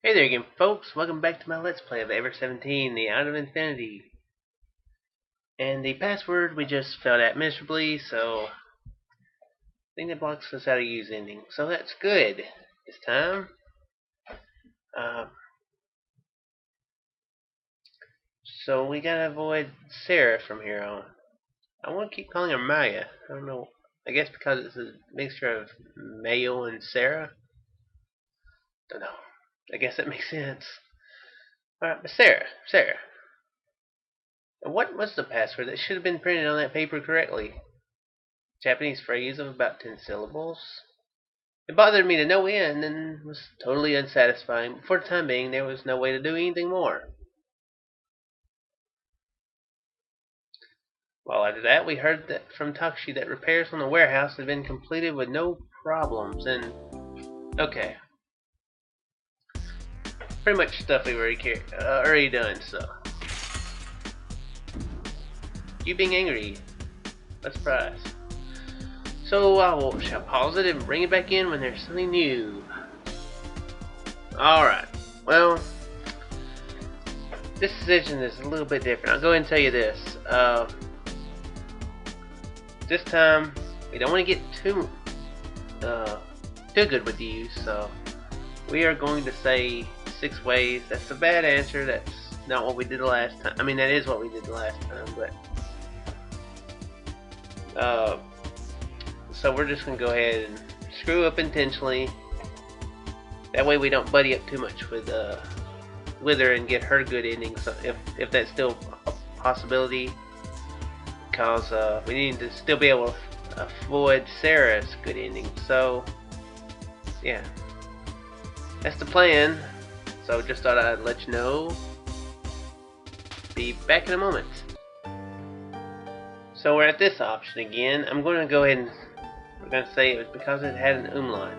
Hey there again, folks. Welcome back to my Let's Play of Ever17, the Out of Infinity. And the password we just failed at miserably, so I think that blocks us out of use ending. So that's good this time. So we gotta avoid Sarah from here on. I want to keep calling her Maya. I don't know. I guess because it's a mixture of Mayo and Sarah. Don't know. I guess that makes sense. Alright, but Sarah. What was the password? That should have been printed on that paper correctly. Japanese phrase of about 10 syllables. It bothered me to no end and was totally unsatisfying, but for the time being there was no way to do anything more. While after that, we heard that from Takshi that repairs on the warehouse had been completed with no problems, and okay. Pretty much stuff we've already done, so. You being angry. What a surprise. So I shall pause it and bring it back in when there's something new. Alright, well, this decision is a little bit different. I'll go ahead and tell you this. This time, we don't want to get too good with you, so we are going to say 6 ways. That's a bad answer. That's not what we did the last time. I mean, that is what we did the last time, but so we're just going to go ahead and screw up intentionally. That way we don't buddy up too much with her and get her good ending. So if that's still a possibility, because we need to still be able to avoid Sarah's good ending. So yeah, that's the plan. So just thought I'd let you know. Be back in a moment. So we're at this option again. I'm going to go ahead and we're going to say it was because it had an umlaut.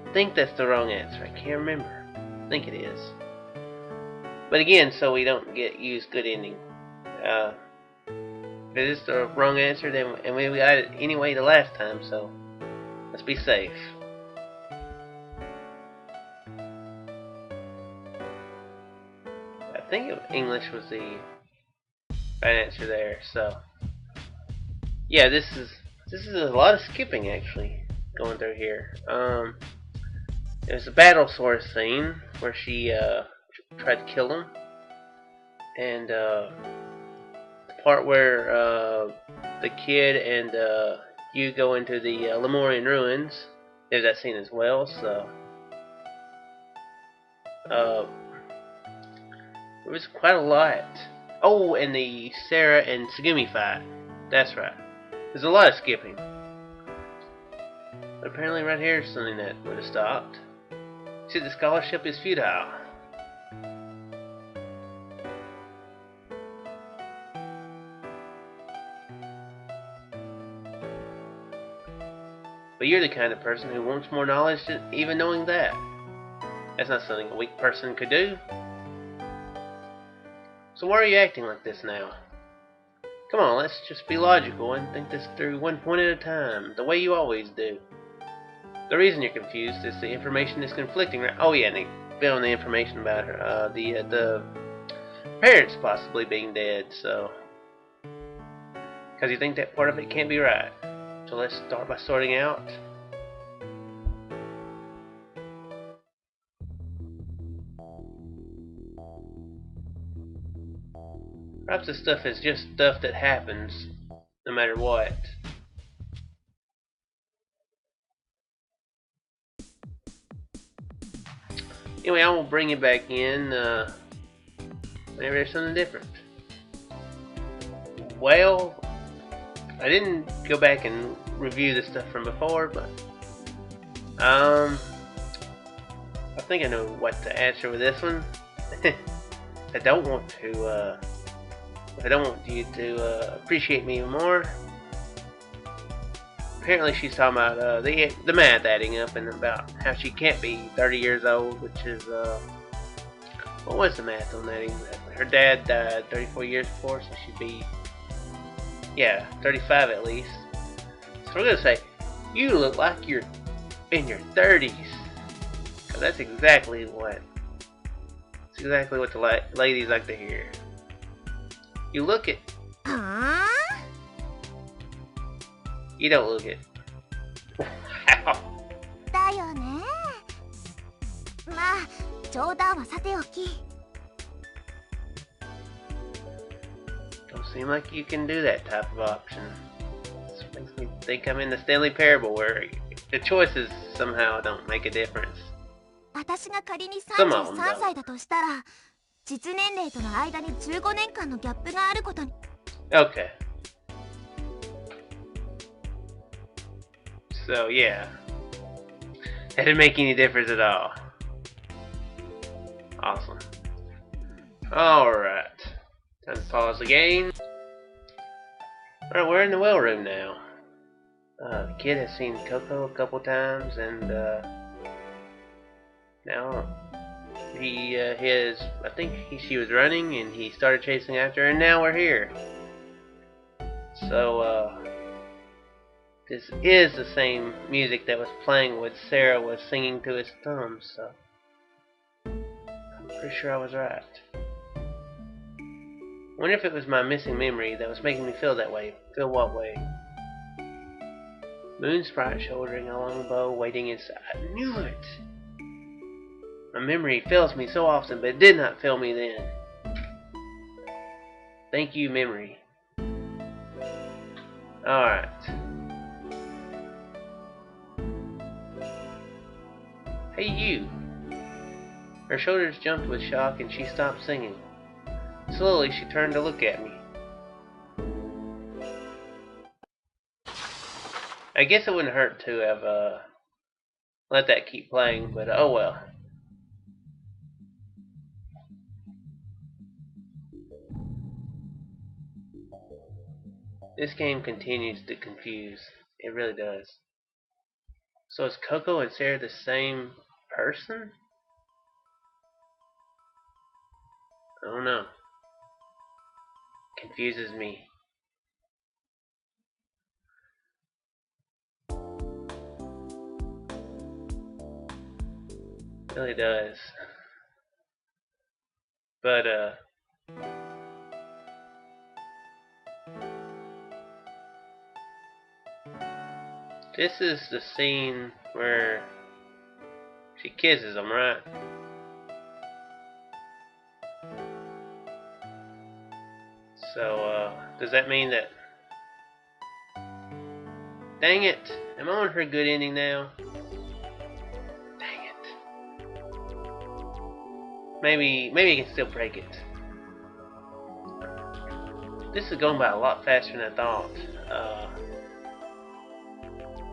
I think that's the wrong answer. I can't remember. I think it is. But again, so we don't use good ending. If it is the wrong answer, then and we got it anyway the last time, so let's be safe. I think English was the right answer there, so yeah, this is a lot of skipping actually going through here. There's a battle sort of scene where she tried to kill him, and the part where the kid and you go into the Lemurian ruins. There's that scene as well. So there was quite a lot. Oh, and the Sarah and Tsugumi fight. That's right. There's a lot of skipping. But apparently right here is something that would have stopped. See, the scholarship is futile. But you're the kind of person who wants more knowledge than even knowing that. That's not something a weak person could do. So why are you acting like this now? Come on, let's just be logical and think this through one point at a time, the way you always do. The reason you're confused is the information is conflicting, right? Oh yeah, and they found the information about her, the parents possibly being dead, so because you think that part of it can't be right. So let's start by sorting out. Perhaps this stuff is just stuff that happens no matter what. Anyway, I will bring it back in whenever there's something different. Well, I didn't go back and review the stuff from before, but I think I know what to answer with this one. I don't want to. If I don't want you to appreciate me more. Apparently she's talking about the math adding up and about how she can't be 30 years old, which is what was the math on that exactly? Her dad died 34 years before, so she'd be 35 at least. So we're gonna say you look like you're in your 30s. That's exactly what the ladies like to hear. You look it. You don't look it. Wow. だよね。まあ、冗談はさておき。Don't seem like you can do that type of option. This makes me think I'm in the Stanley Parable where the choices somehow don't make a difference. 私が仮に33歳だとしたら、実年齢との間に15年間のギャップがあることに。Okay. So yeah, that didn't make any difference at all. Awesome. Alright, time to pause the game. Alright, we're in the well room now. The kid has seen Coco a couple times, and now I think she was running and he started chasing after her, and now we're here. So this is the same music that was playing when Sarah was singing to his thumb, so I'm pretty sure I was right. Wonder if it was my missing memory that was making me feel that way. Feel what way? Moon Sprite shouldering a long bow, waiting inside. I knew it! My memory fails me so often, but it did not fail me then. Thank you, memory. Alright. Hey, you! Her shoulders jumped with shock and she stopped singing. Slowly, she turned to look at me. I guess it wouldn't hurt to have let that keep playing, but oh well. This game continues to confuse. It really does. So is Coco and Sarah the same person? I don't know. Confuses me. It really does. But this is the scene where she kisses him, right? So, does that mean that... Dang it! Am I on her good ending now? Dang it. Maybe I can still break it. This is going by a lot faster than I thought.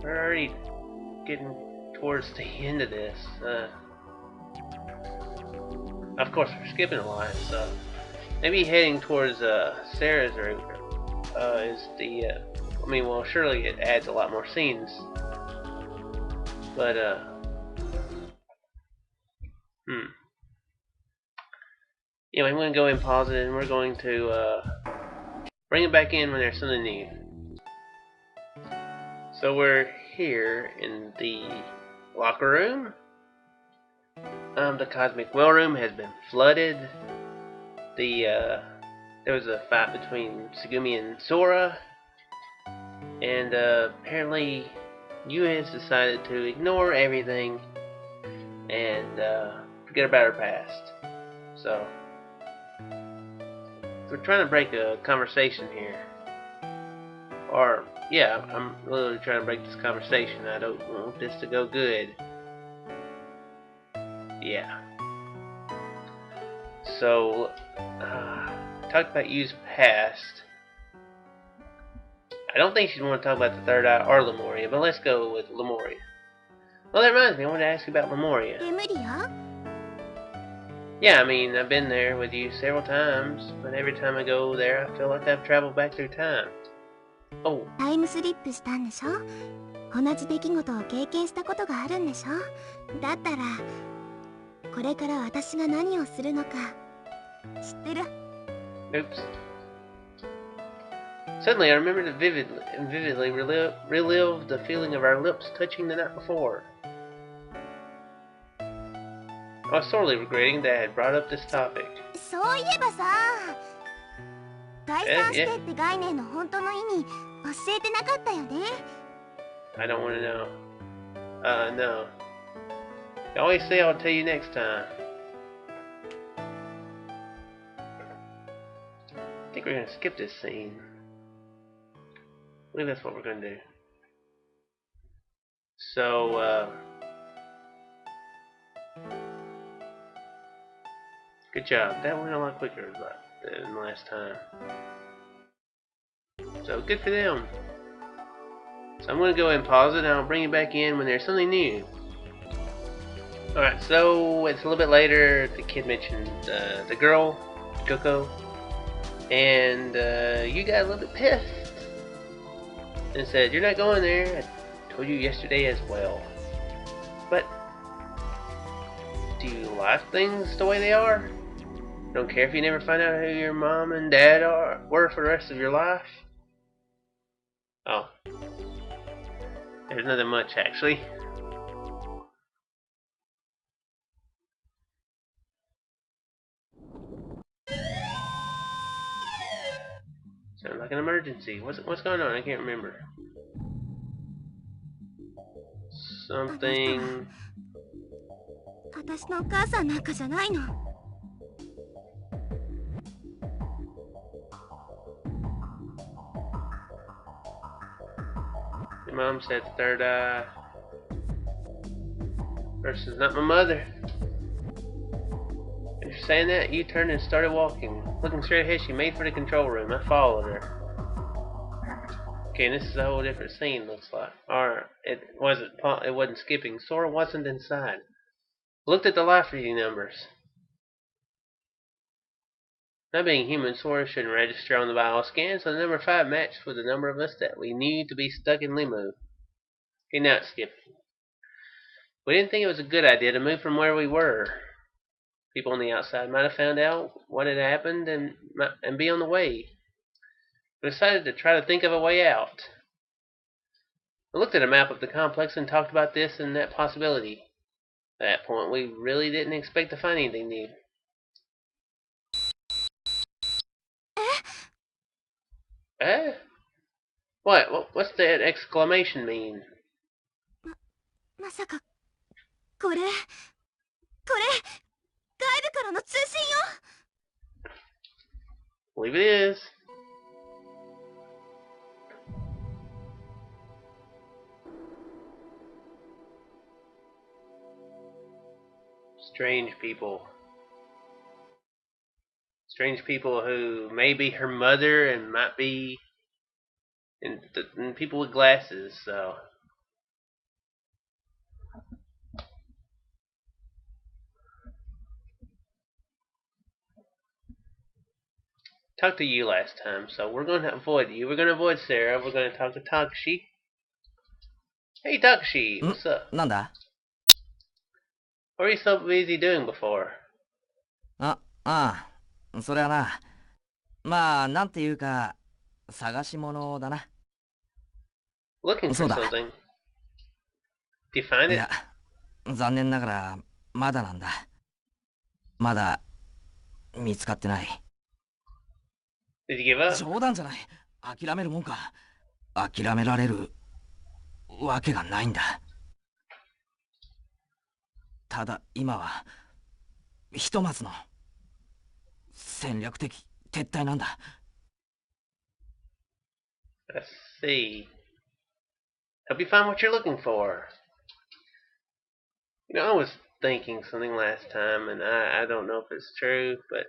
We're already getting towards the end of this. Of course, we're skipping a lot, so maybe heading towards Sarah's room is the. I mean, well, surely it adds a lot more scenes, but Anyway, I'm going to go and pause it, and we're going to bring it back in when there's something new. So we're here in the locker room. The cosmic well room has been flooded. There was a fight between Tsugumi and Sora, and apparently Yu has decided to ignore everything and forget about her past. So we're trying to break a conversation here. Or, yeah, I'm literally trying to break this conversation. I don't want this to go good. Yeah. So, talked about Yu's past. I don't think she'd want to talk about the third eye or Lemuria, but let's go with Lemuria. Well, that reminds me, I wanted to ask you about Lemuria. Yeah, I mean, I've been there with you several times, but every time I go there, I feel like I've traveled back through time. Oh. タイムスリップしたんでしょ? 同じ出来事を経験したことがあるんでしょ? だったら、これから私が何をするのか知ってる? Oops. Suddenly, I remembered to vividly relive the feeling of our lips touching the night before. I was sorely regretting that I had brought up this topic. そういえばさ、第三視点って概念の本当の意味教えてなかったよね。I don't want to know. No. You always say I'll tell you next time. I think we're gonna skip this scene. I believe that's what we're gonna do. So, good job. That went a lot quicker than last time. So, good for them. So I'm going to go ahead and pause it, and I'll bring you back in when there's something new. Alright, so it's a little bit later. The kid mentioned the girl, Coco, and you got a little bit pissed and said, "You're not going there. I told you yesterday as well." But do you like things the way they are? Don't care if you never find out who your mom and dad were for the rest of your life? Oh. There's nothing much, actually. Sounds like an emergency. What's going on? I can't remember. Something. 私のお母さんなんかじゃないの。Your mom said third eye. Versus not my mother. After saying that, you turned and started walking. Looking straight ahead, she made for the control room. I followed her. Okay, and this is a whole different scene, looks like. Or it wasn't skipping. Sora wasn't inside. Looked at the life reading numbers. Not being human, Sora shouldn't register on the bio scan, so the number 5 matched with the number of us that we knew to be stuck in LeMU. Okay, now it's skipping. We didn't think it was a good idea to move from where we were. People on the outside might have found out what had happened and be on the way. We decided to try to think of a way out. I looked at a map of the complex and talked about this and that possibility. At that point, we really didn't expect to find anything new. Eh? What's that exclamation mean? まさかこれ外部からの通信よ。 Believe it is. Strange people. Strange people who may be her mother and might be and people with glasses, so. Talked to you last time, so we're going to avoid you. We're going to avoid Sarah. We're going to talk to Takashi. Hey Takashi, what's up? なんだ What were you so busy doing before? ああ、それはな。まあ、なんていうか、探し物だな。Looking for そうだ。 something. Did you find い it? や、残念ながら、まだなんだ。まだ、見つかってない。Did you give up? 冗談じゃない。諦めるもんか。諦められるわけがないんだ。ただ、今は、ひとまずの戦略的撤退なんだ。Let's see. Help you find what you're looking for. You know, I was thinking something last time, and I don't know if it's true, but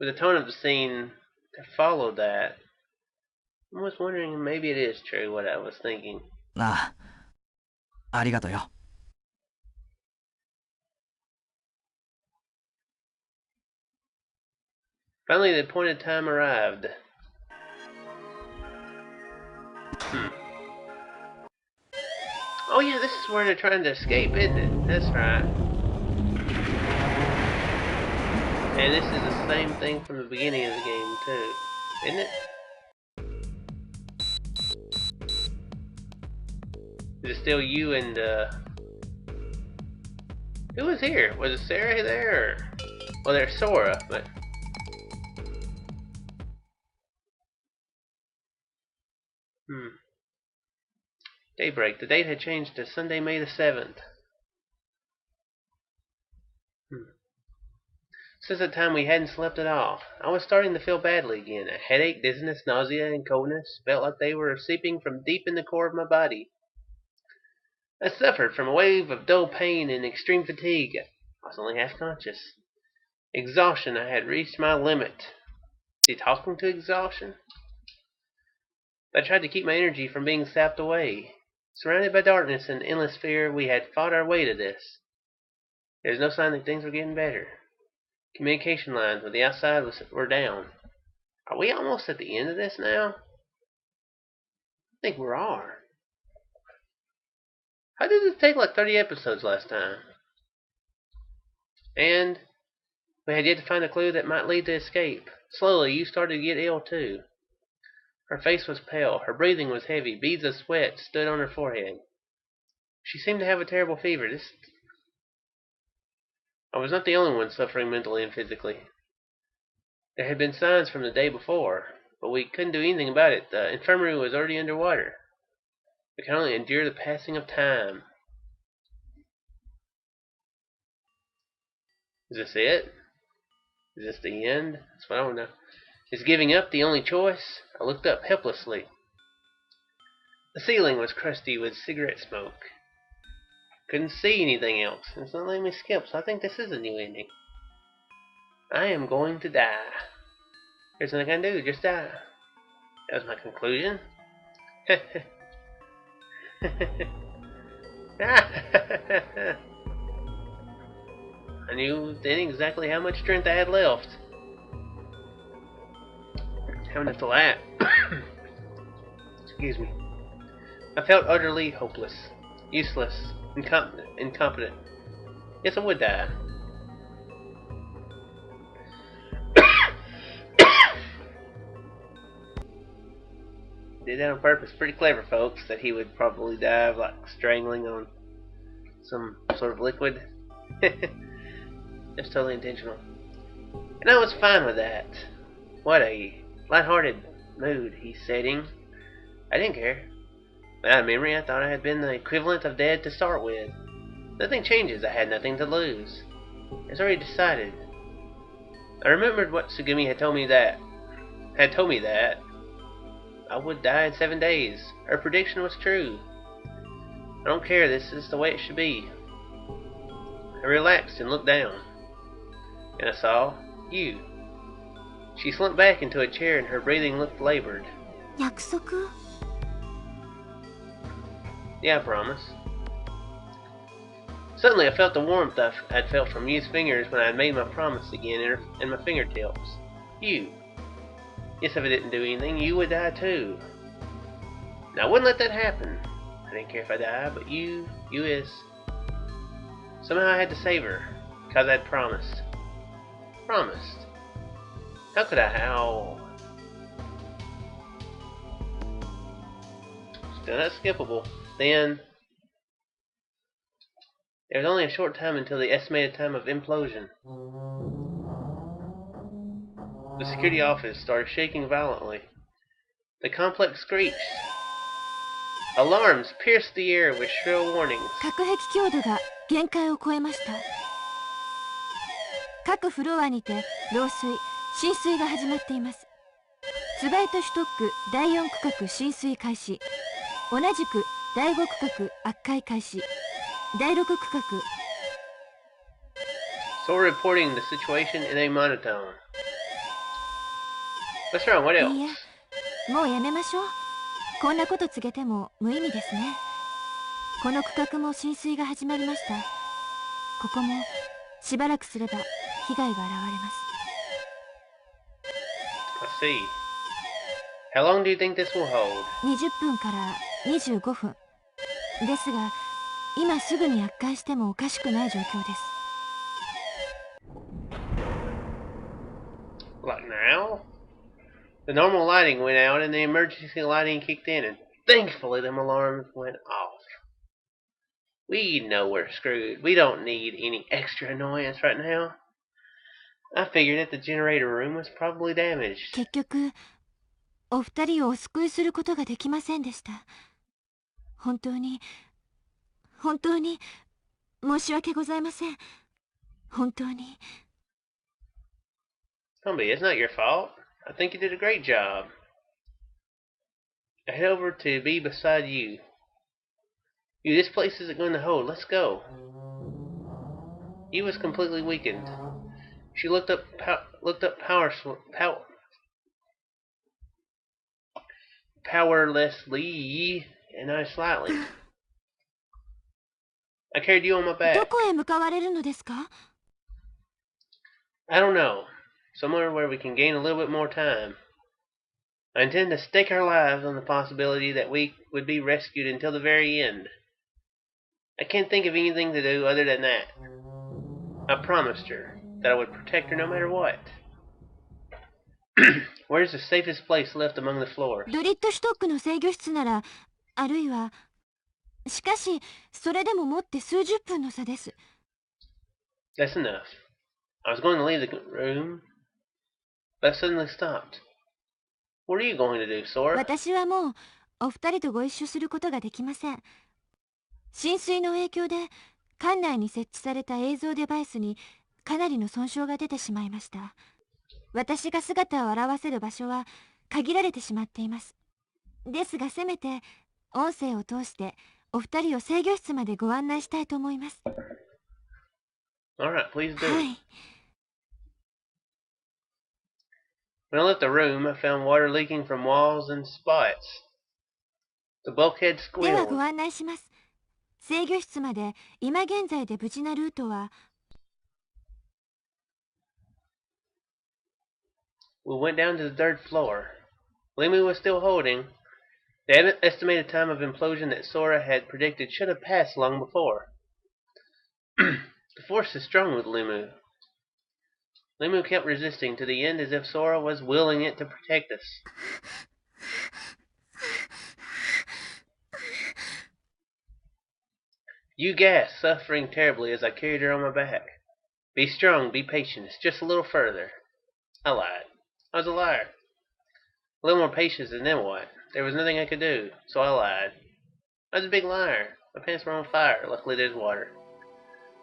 with the tone of the scene to follow that, I was wondering maybe it is true what I was thinking. なあ、ありがとうよ。Finally, the appointed time arrived. Oh yeah, this is where they're trying to escape, isn't it? That's right. And this is the same thing from the beginning of the game too, isn't it? Is it still you and Who was here? Was it Sarah there? Or... Well, there's Sora, but... Daybreak. The date had changed to Sunday, May the 7th. Since that time we hadn't slept at all. I was starting to feel badly again. A headache, dizziness, nausea, and coldness felt like they were seeping from deep in the core of my body. I suffered from a wave of dull pain and extreme fatigue. I was only half conscious. Exhaustion. I had reached my limit. Is he talking to exhaustion? I tried to keep my energy from being sapped away. Surrounded by darkness and endless fear, we had fought our way to this. There was no sign that things were getting better. Communication lines with the outside were down. Are we almost at the end of this now? I think we are. How did it take like 30 episodes last time? And we had yet to find a clue that might lead to escape. Slowly, you started to get ill too. Her face was pale. Her breathing was heavy. Beads of sweat stood on her forehead. She seemed to have a terrible fever. I was not the only one suffering mentally and physically. There had been signs from the day before, but we couldn't do anything about it. The infirmary was already underwater. We could only endure the passing of time. Is this it? Is this the end? That's what I want to know. Is giving up the only choice? I looked up helplessly. The ceiling was crusty with cigarette smoke. Couldn't see anything else. It's not letting me skip, so I think this is a new ending. I am going to die. There's nothing I can do, just die. That was my conclusion. I knew then exactly how much strength I had left. Having to laugh. Excuse me. I felt utterly hopeless, useless, incompetent. Yes, I would die. Did that on purpose. Pretty clever, folks, that he would probably die of like strangling on some sort of liquid. That's totally intentional. And I was fine with that. What a lighthearted mood he's setting. I didn't care. Without memory, I thought I had been the equivalent of dead to start with. Nothing changes. I had nothing to lose. It was already decided. I remembered what Tsugumi had told me that I would die in 7 days. Her prediction was true. I don't care. This is the way it should be. I relaxed and looked down. And I saw you. She slumped back into a chair and her breathing looked labored. 約束? Yeah, I promise. Suddenly I felt the warmth I'd felt from Yu's fingers when I had made my promise again in my fingertips. You. Yes, if I didn't do anything, you would die too. And I wouldn't let that happen. I didn't care if I died, but you is. Somehow I had to save her, because I'd promised. Promised. How could I? How? Still not skippable. Then, there was only a short time until the estimated time of implosion. The security office started shaking violently. The complex screeched. Alarms pierced the air with shrill warnings. 隔壁強度が限界を超えました。各フロアにて漏水、浸水が始まっています。ツバイトシュトック第4区画浸水開始。同じく第5区画圧壊開始。第6区画。So reporting the situation in a monotone. What's wrong? What else? いいえ、もうやめましょう。こんなこと告げても無意味ですね。この区画も浸水が始まりました。ここもしばらくすれば被害が現れます。I see. How long do you think this will hold? 20分から25分。ですが、今すぐに圧壊してもおかしくない状況です。Like now? The normal lighting went out and the emergency lighting kicked in, and thankfully them alarms went off. We know we're screwed. We don't need any extra annoyance right now. I figured that the generator room was probably damaged. 結局お二人をお救いすることができませんでした。本当に申し訳ございません。本当に。Don't be. It's not your fault. I think you did a great job. I head over to be beside you. This place isn't going to hold. Let's go. He was completely weakened. She looked up powerlessly, and I slightly. I carried you on my back. どこへ向かわれるのですか？ I don't know. Somewhere where we can gain a little bit more time. I intend to stake our lives on the possibility that we would be rescued until the very end. I can't think of anything to do other than that. I promised her that I would protect her no matter what. Where's the safest place left among the floors? ドリッドシュトックの制御室なら、あるいは、しかしそれでももって数十分の差です。 That's enough. I was going to leave the room, but I suddenly stopped. What are you going to do, Sora? 私はもうお二人とご一緒することができません。浸水の影響で館内に設置された映像デバイスにかなりの損傷が出てしまいました。私が姿を現せる場所は限られてしまっています。ですがせめて音声を通してお二人を制御室までご案内したいと思います。Alright, please do. はい。 When I left the room, I found water leaking from walls and spots. The bulkhead では squealed. ご案内します。制御室まで今現在で無事なルートは、 We went down to the third floor. LeMU was still holding. The estimated time of implosion that Sora had predicted should have passed long before. The force is strong with LeMU. LeMU kept resisting to the end as if Sora was willing it to protect us. You gasped, suffering terribly as I carried her on my back. Be strong, be patient. It's just a little further. I lied. I was a liar. A little more patience, and then what? There was nothing I could do, so I lied. I was a big liar. My pants were on fire. Luckily, there's water.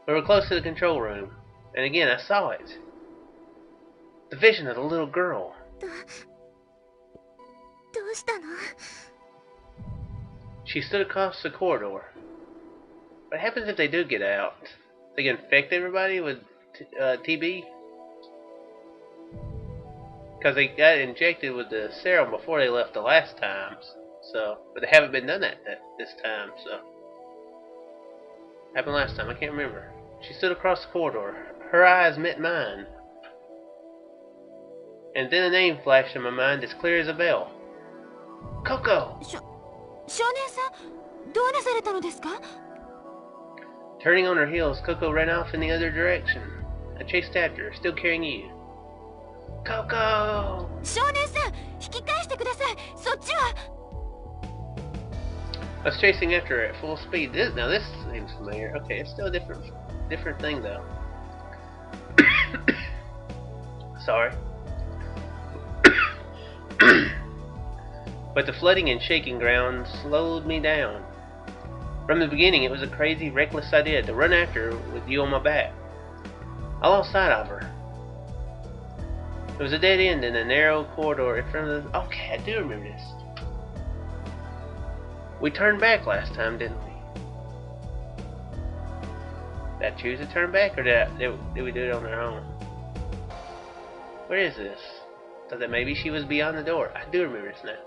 We were close to the control room, and again I saw it. The vision of the little girl. どうしたの？ She stood across the corridor. What happens if they do get out? They can infect everybody with TB? Because they got injected with the serum before they left the last time. So, but they haven't been done that this time. So, happened last time. I can't remember. She stood across the corridor. Her eyes met mine. And then a name flashed in my mind as clear as a bell. Coco! 少年さん、どうなされたのですか？ Turning on her heels, Coco ran off in the other direction. I chased after her, still carrying you. Coco! 少年さん、引き返してください。そっちは。 I was chasing after her at full speed. Now this seems familiar. Okay, it's still a different thing though. Sorry. But the flooding and shaking ground slowed me down. From the beginning, it was a crazy, reckless idea to run after her with you on my back. I lost sight of her. There was a dead end in a narrow corridor in front of the... Okay, I do remember this. We turned back last time, didn't we? Did I choose to turn back, or did we do it on our own? Where is this? Thought that maybe she was beyond the door. I do remember this now.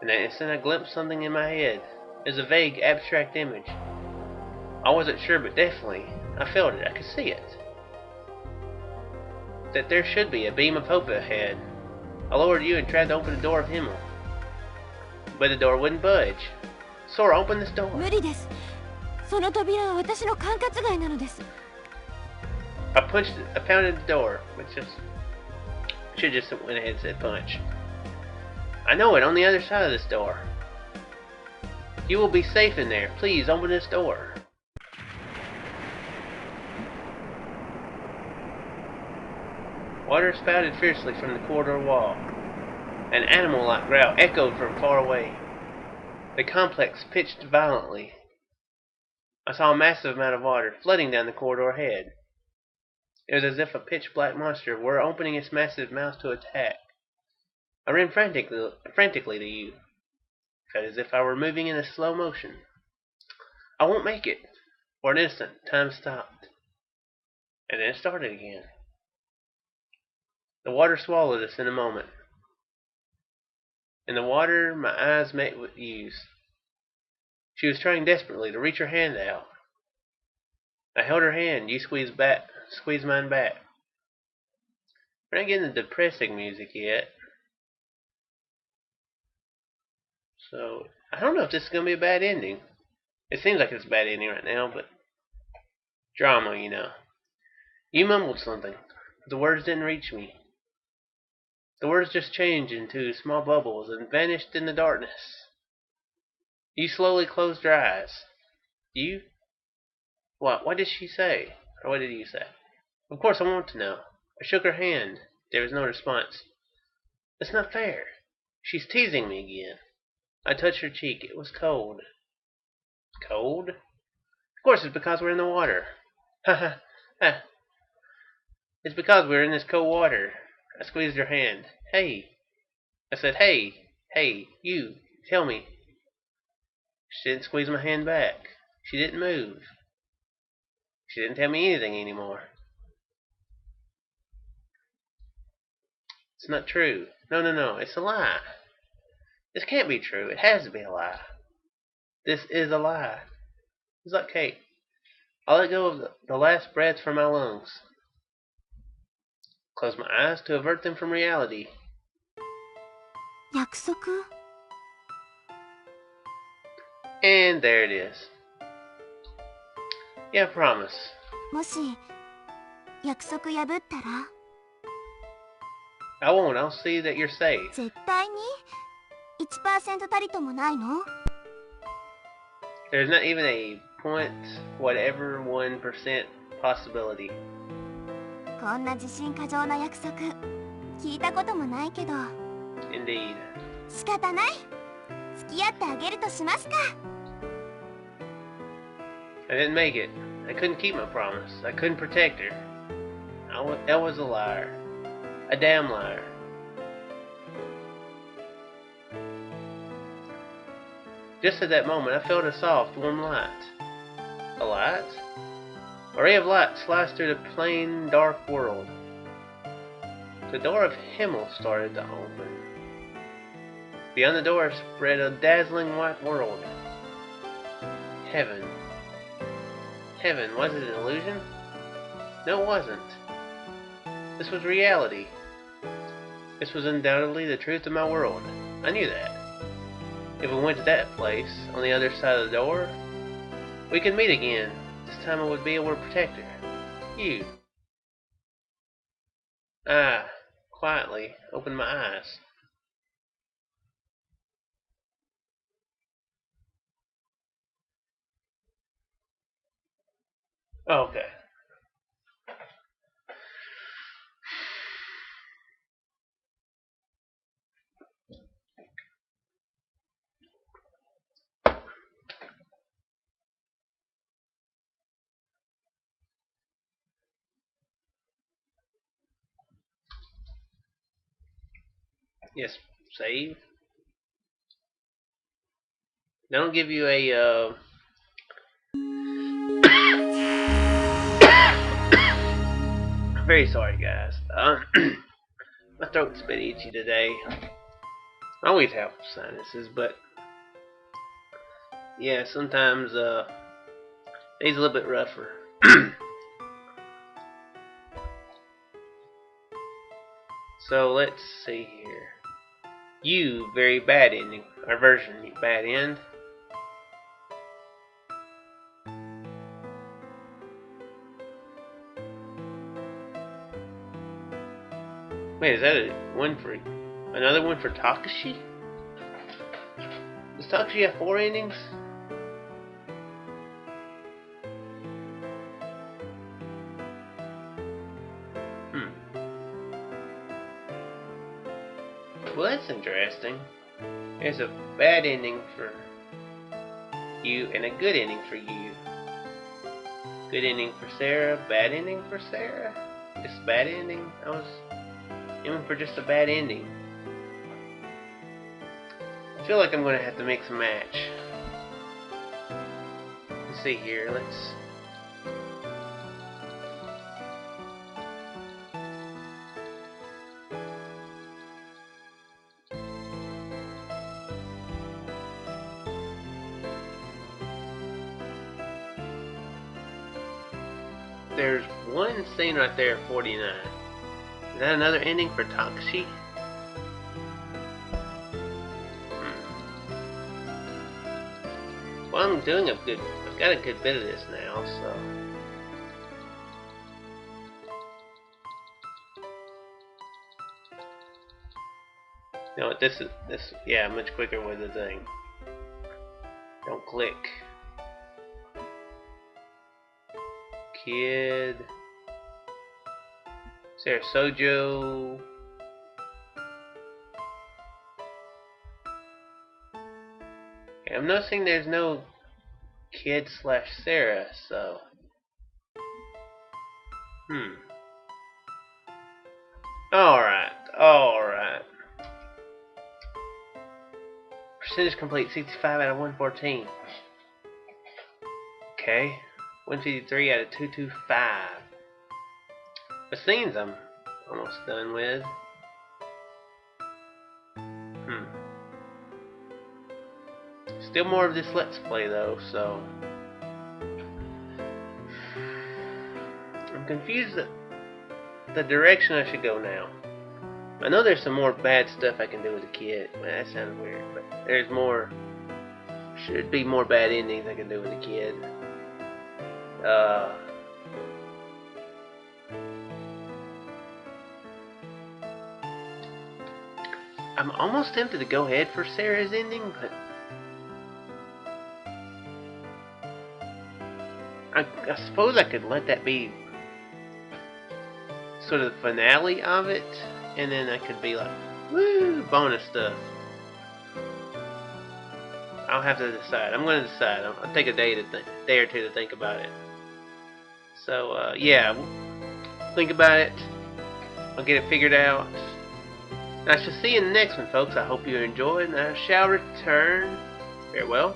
In that instant, I glimpsed something in my head. It was a vague, abstract image. I wasn't sure, but definitely, I felt it. I could see it. That there should be a beam of hope ahead. I lowered you and tried to open the door of Himmel. But the door wouldn't budge. Sora, open this door. 無理です。その扉は私の管轄外なのです。 I pounded the door, which should just went ahead and said punch. I know it, on the other side of this door. You will be safe in there. Please open this door. Water spouted fiercely from the corridor wall. An animal-like growl echoed from far away. The complex pitched violently. I saw a massive amount of water flooding down the corridor ahead. It was as if a pitch-black monster were opening its massive mouth to attack. I ran frantically to you. Felt as if I were moving in a slow motion. I won't make it. For an instant, time stopped. And then it started again. The water swallowed us in a moment. In the water, my eyes met with Yu's. She was trying desperately to reach her hand out. I held her hand. You squeezed mine back. We're not getting the depressing music yet. So, I don't know if this is going to be a bad ending. It seems like it's a bad ending right now, but drama, you know. You mumbled something. The words didn't reach me. The words just changed into small bubbles and vanished in the darkness. You slowly closed your eyes. You? What did she say? Or what did you say? Of course I want to know. I shook her hand. There was no response. It's not fair. She's teasing me again. I touched her cheek. It was cold. Cold? Of course it's because we're in the water. Ha ha ha. It's because we're in this cold water. I squeezed her hand. Hey. I said, hey, you, tell me. She didn't squeeze my hand back. She didn't move. She didn't tell me anything anymore. It's not true. No, it's a lie. This can't be true. It has to be a lie. This is a lie. It's like cake. I let go of the last breath from my lungs. Closed my eyes to avert them from reality. 約束? And there it is. Yeah, promise. もし約束破ったら I won't. I'll see that you're safe. 絶対に 1% たりともないの? There's not even a point whatever 1% possibility. こんな自信過剰な約束聞いたこともないけど Indeed. 仕方ない付き合ってあげるとしますか I didn't make it. I couldn't keep my promise. I couldn't protect her. That was a liar. A damn liar. Just at that moment, I felt a soft, warm light. A light? A ray of light sliced through the plain, dark world. The door of Himmel started to open. Beyond the door spread a dazzling white world. Heaven. Heaven, was it an illusion? No, it wasn't. This was reality. This was undoubtedly the truth of my world. I knew that. If we went to that place, on the other side of the door, we could meet again. This time I would be able to protect her. You. I quietly opened my eyes. Okay. Yes, save. They don't give you a very sorry, guys. My throat's a bit itchy today. I always have sinuses, but yeah, sometimes it's a little bit rougher. So let's see here. You, very bad ending. Or version, bad end. Wait, is that another one for Takashi? Is Takashi have 4 endings? Well, that's interesting. There's a bad ending for you and a good ending for you. Good ending for Sarah, bad ending for Sarah. Just bad ending. I was aiming for just a bad ending. I feel like I'm going to have to mix and match. Let's see here. Let's. There's one scene right there at 49. Is that another ending for Takashi? Well, I'm doing I've got a good bit of this now, so. You know what, yeah, much quicker with the thing. Don't click. Kid. Sarah Sojo. Okay, I'm noticing there's no Kid / Sarah, so. Alright. Percentage complete 65 out of 114. Okay. 153 out of 225. The scenes I'm almost done with. Still more of this Let's Play though, so I'm confused at the direction I should go now. I know there's some more bad stuff I can do with the kid. Well, that sounds weird, but there's more. Should be more bad endings I can do with the kid. I'm almost tempted to go ahead for Sarah's ending, but I suppose I could let that be sort of the finale of it, and then I could be like, woo, bonus stuff. I'll have to decide. I'm going to decide. I'll take a day or two to think about it. So, yeah, think about it. I'll get it figured out. And I shall see you in the next one, folks. I hope you enjoyed, and I shall return. Farewell.